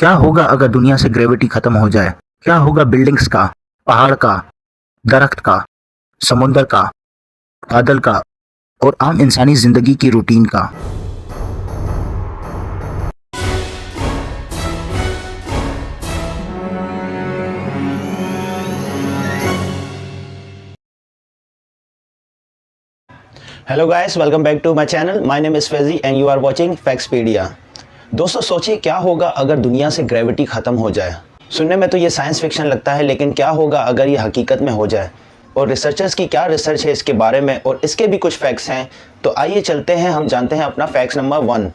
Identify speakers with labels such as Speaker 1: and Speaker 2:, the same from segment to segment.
Speaker 1: क्या होगा अगर दुनिया से ग्रेविटी खत्म हो जाए? क्या होगा बिल्डिंग्स का, पहाड़ का, दरख्त का, समुंदर का, बादल का और आम इंसानी जिंदगी की रूटीन का?
Speaker 2: Hello guys, welcome back to my channel. My name is Faizi and you are watching Factspedia. दोस्तों, सोचिए क्या होगा अगर दुनिया से ग्रेविटी ख़त्म हो जाए। सुनने में तो ये साइंस फिक्शन लगता है, लेकिन क्या होगा अगर ये हकीकत में हो जाए। और रिसर्चर्स की क्या रिसर्च है इसके बारे में, और इसके भी कुछ फैक्ट्स हैं। तो आइए चलते हैं, हम जानते हैं अपना फैक्ट नंबर 1।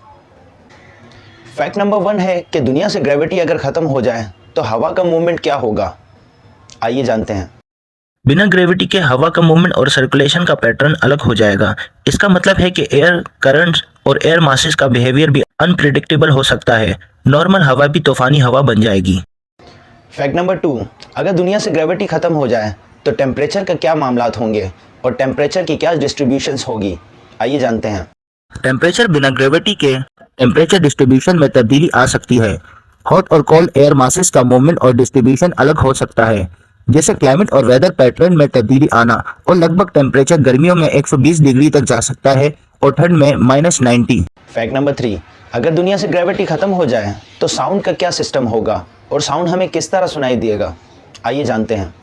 Speaker 2: फैक्ट नंबर 1 है कि दुनिया से ग्रेविटी अगर ख़त्म हो जाए तो हवा का मूवमेंट क्या होगा। आइए जानते हैं।
Speaker 1: बिना ग्रेविटी के हवा का मूवमेंट और सर्कुलेशन का पैटर्न अलग हो जाएगा। इसका मतलब है कि एयर करंट्स और एयर मासेस का बिहेवियर भी अनप्रिडिक्टेबल हो सकता है। नॉर्मल हवा भी तूफानी हवा बन जाएगी।
Speaker 2: फैक्ट नंबर 2, अगर दुनिया से ग्रेविटी ख़त्म हो जाए तो टेम्परेचर का क्या मामलात होंगे और टेम्परेचर की क्या डिस्ट्रीब्यूशंस होगी। आइए जानते हैं।
Speaker 1: टेम्परेचर बिना ग्रेविटी के टेम्परेचर डिस्ट्रीब्यूशन में तब्दीली आ सकती है। हॉट और कोल्ड एयर मासेस का मूवमेंट और डिस्ट्रीब्यूशन अलग हो सकता है, जैसे क्लाइमेट और वेदर पैटर्न में तब्दीली आना। और लगभग टेम्परेचर गर्मियों में 120 डिग्री तक जा सकता है और ठंड में -90।
Speaker 2: फैक्ट नंबर 3, अगर दुनिया से ग्रेविटी ख़त्म हो जाए तो साउंड का क्या सिस्टम होगा और साउंड हमें किस तरह सुनाई देगा। आइए जानते हैं।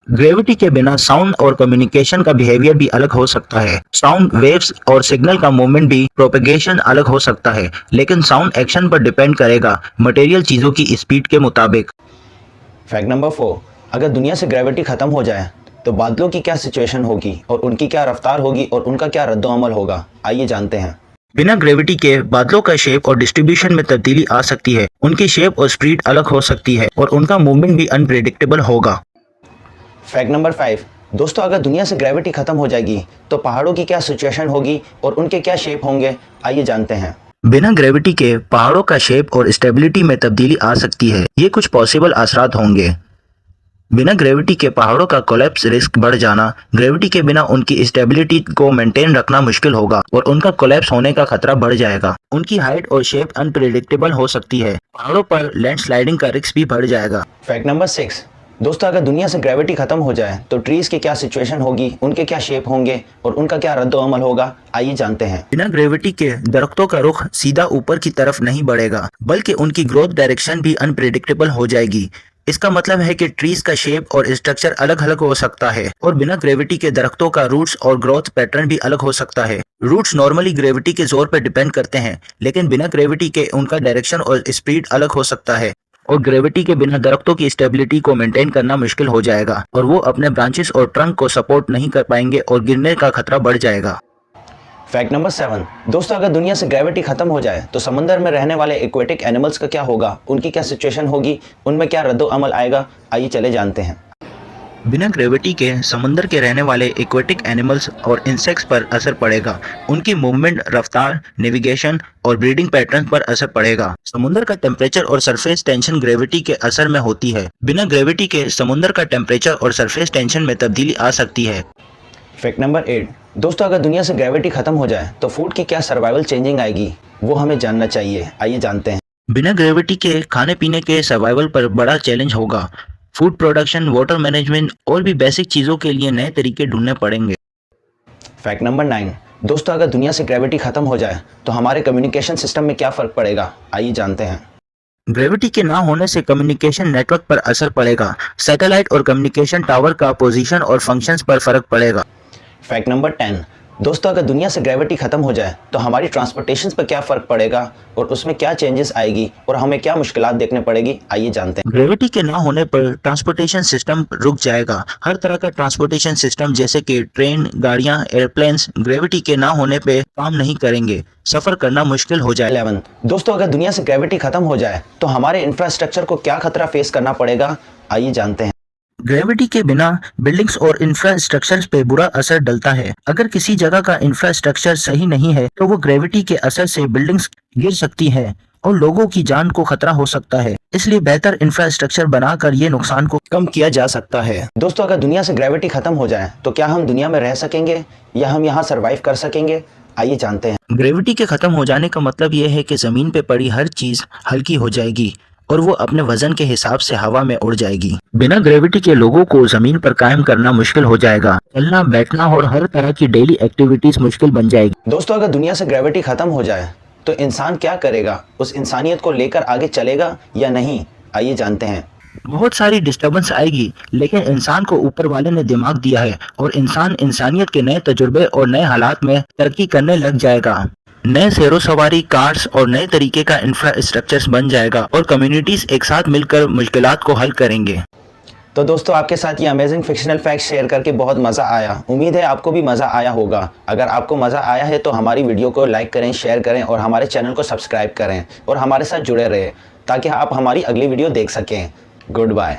Speaker 1: ग्रेविटी के बिना साउंड और कम्युनिकेशन का बिहेवियर भी अलग हो सकता है। साउंड वेव्स और सिग्नल का मूवमेंट भी प्रोपेगेशन अलग हो सकता है, लेकिन साउंड एक्शन पर डिपेंड करेगा मटेरियल चीजों की स्पीड के मुताबिक।
Speaker 2: फैक्ट नंबर 4, अगर दुनिया से ग्रेविटी ख़त्म हो जाए तो बादलों की क्या सिचुएशन होगी और उनकी क्या रफ्तार होगी और उनका क्या रद्द-ओ-अमल होगा। आइए जानते हैं।
Speaker 1: बिना ग्रेविटी के बादलों का शेप और डिस्ट्रीब्यूशन में तब्दीली आ सकती है। उनकी शेप और स्पीड अलग हो सकती है और उनका मूवमेंट भी अनप्रेडिक्टेबल होगा।
Speaker 2: फैक्ट नंबर 5, दोस्तों अगर दुनिया से ग्रेविटी ख़त्म हो जाएगी तो पहाड़ों की क्या सिचुएशन होगी और उनके क्या शेप होंगे। आइए जानते हैं।
Speaker 1: बिना ग्रेविटी के पहाड़ों का शेप और स्टेबिलिटी में तब्दीली आ सकती है। ये कुछ पॉसिबल असरात होंगे। बिना ग्रेविटी के पहाड़ों का कोलैप्स रिस्क बढ़ जाना। ग्रेविटी के बिना उनकी स्टेबिलिटी को मेंटेन रखना मुश्किल होगा और उनका कोलैप्स होने का खतरा बढ़ जाएगा। उनकी हाइट और शेप अनप्रेडिक्टेबल हो सकती है। पहाड़ों पर लैंडस्लाइडिंग का रिस्क भी बढ़ जाएगा।
Speaker 2: फैक्ट नंबर 6, दोस्तों अगर दुनिया से ग्रेविटी ख़त्म हो जाए तो ट्रीज़ की क्या सिचुएशन होगी, उनके क्या शेप होंगे और उनका क्या रद्द-ओ-अमल होगा। आइए जानते हैं।
Speaker 1: बिना ग्रेविटी के दरख्तों का रुख सीधा ऊपर की तरफ नहीं बढ़ेगा, बल्कि उनकी ग्रोथ डायरेक्शन भी अनप्रेडिक्टेबल हो जाएगी। इसका मतलब है कि ट्रीज का शेप और स्ट्रक्चर अलग अलग हो सकता है और बिना ग्रेविटी के दरख्तों का रूट्स और ग्रोथ पैटर्न भी अलग हो सकता है। रूट्स नॉर्मली ग्रेविटी के जोर पर डिपेंड करते हैं, लेकिन बिना ग्रेविटी के उनका डायरेक्शन और स्पीड अलग हो सकता है। और ग्रेविटी के बिना दरख्तों की स्टेबिलिटी को मेंटेन करना मुश्किल हो जाएगा और वो अपने ब्रांचेस और ट्रंक को सपोर्ट नहीं कर पाएंगे और गिरने का खतरा बढ़ जाएगा।
Speaker 2: फैक्ट नंबर 7, दोस्तों अगर दुनिया से ग्रेविटी ख़त्म हो जाए तो समंदर में रहने वाले एक्वेटिक एनिमल्स का क्या होगा, उनकी क्या सिचुएशन होगी, उनमें क्या रद्द-ओ-अमल आएगा। आइए चले जानते हैं।
Speaker 1: बिना ग्रेविटी के समुद्र के रहने वाले एक्वेटिक एनिमल्स और इंसेक्ट्स पर असर पड़ेगा। उनकी मूवमेंट, रफ्तार, नेविगेशन और ब्रीडिंग पैटर्न पर असर पड़ेगा। समुद्र का टेम्परेचर और सरफेस टेंशन ग्रेविटी के असर में होती है। बिना ग्रेविटी के समुद्र का टेम्परेचर और सरफेस टेंशन में तब्दीली आ सकती है।
Speaker 2: फैक्ट नंबर 8, दोस्तों अगर दुनिया से ग्रेविटी ख़त्म हो जाए तो फूड की क्या सर्वाइवल चेंजिंग आएगी, वो हमें जानना चाहिए। आइए जानते हैं।
Speaker 1: बिना ग्रेविटी के खाने पीने के सर्वाइवल पर बड़ा चैलेंज होगा। फूड प्रोडक्शन, वाटर मैनेजमेंट और भी बेसिक चीज़ों के लिए नए तरीके ढूंढने पड़ेंगे।
Speaker 2: फैक्ट नंबर 9, दोस्तों अगर दुनिया से ग्रेविटी ख़त्म हो जाए तो हमारे कम्युनिकेशन सिस्टम में क्या फ़र्क पड़ेगा। आइए जानते हैं।
Speaker 1: ग्रेविटी के ना होने से कम्युनिकेशन नेटवर्क पर असर पड़ेगा। सैटेलाइट और कम्युनिकेशन टावर का पोजीशन और फंक्शंस पर फर्क पड़ेगा।
Speaker 2: फैक्ट नंबर 10, दोस्तों अगर दुनिया से ग्रेविटी ख़त्म हो जाए तो हमारी ट्रांसपोर्टेशन पर क्या फ़र्क पड़ेगा और उसमें क्या चेंजेस आएगी और हमें क्या मुश्किलात देखने पड़ेगी। आइए जानते हैं।
Speaker 1: ग्रेविटी के ना होने पर ट्रांसपोर्टेशन सिस्टम रुक जाएगा। हर तरह का ट्रांसपोर्टेशन सिस्टम जैसे कि ट्रेन, गाड़ियां, एयरप्लेन्स ग्रेविटी के ना होने पे काम नहीं करेंगे। सफर करना मुश्किल हो जाए।
Speaker 2: 11, दोस्तों अगर दुनिया से ग्रेविटी ख़त्म हो जाए तो हमारे इंफ्रास्ट्रक्चर को क्या खतरा फेस करना पड़ेगा। आइए जानते हैं।
Speaker 1: ग्रेविटी के बिना बिल्डिंग्स और इंफ्रास्ट्रक्चर पे बुरा असर डलता है। अगर किसी जगह का इंफ्रास्ट्रक्चर सही नहीं है तो वो ग्रेविटी के असर से बिल्डिंग्स गिर सकती है और लोगों की जान को खतरा हो सकता है। इसलिए बेहतर इंफ्रास्ट्रक्चर बनाकर ये नुकसान को कम किया जा सकता है।
Speaker 2: दोस्तों अगर दुनिया से ग्रेविटी ख़त्म हो जाए तो क्या हम दुनिया में रह सकेंगे या हम यहाँ सर्वाइव कर सकेंगे। आइए जानते हैं।
Speaker 1: ग्रेविटी के खत्म हो जाने का मतलब यह है कि जमीन पे पड़ी हर चीज हल्की हो जाएगी। और वो अपने वजन के हिसाब से हवा में उड़ जाएगी। बिना ग्रेविटी के लोगों को जमीन पर कायम करना मुश्किल हो जाएगा। चलना, बैठना और हर तरह की डेली एक्टिविटीज मुश्किल बन जाएगी।
Speaker 2: दोस्तों, अगर दुनिया से ग्रेविटी खत्म हो जाए तो इंसान क्या करेगा? उस इंसानियत को लेकर आगे चलेगा या नहीं? आइए जानते हैं।
Speaker 1: बहुत सारी डिस्टर्बेंस आएगी, लेकिन इंसान को ऊपर वाले ने दिमाग दिया है और इंसान इंसानियत के नए तजुर्बे और नए हालात में तरक्की करने लग जाएगा। नए सैरो सवारी, कार्स और नए तरीके का इंफ्रास्ट्रक्चर बन जाएगा और कम्युनिटीज एक साथ मिलकर मुश्किलात को हल करेंगे।
Speaker 2: तो दोस्तों, आपके साथ ये अमेजिंग फिक्शनल फैक्ट्स शेयर करके बहुत मज़ा आया। उम्मीद है आपको भी मज़ा आया होगा। अगर आपको मज़ा आया है तो हमारी वीडियो को लाइक करें, शेयर करें और हमारे चैनल को सब्सक्राइब करें और हमारे साथ जुड़े रहें ताकि आप हमारी अगली वीडियो देख सकें। Good bye.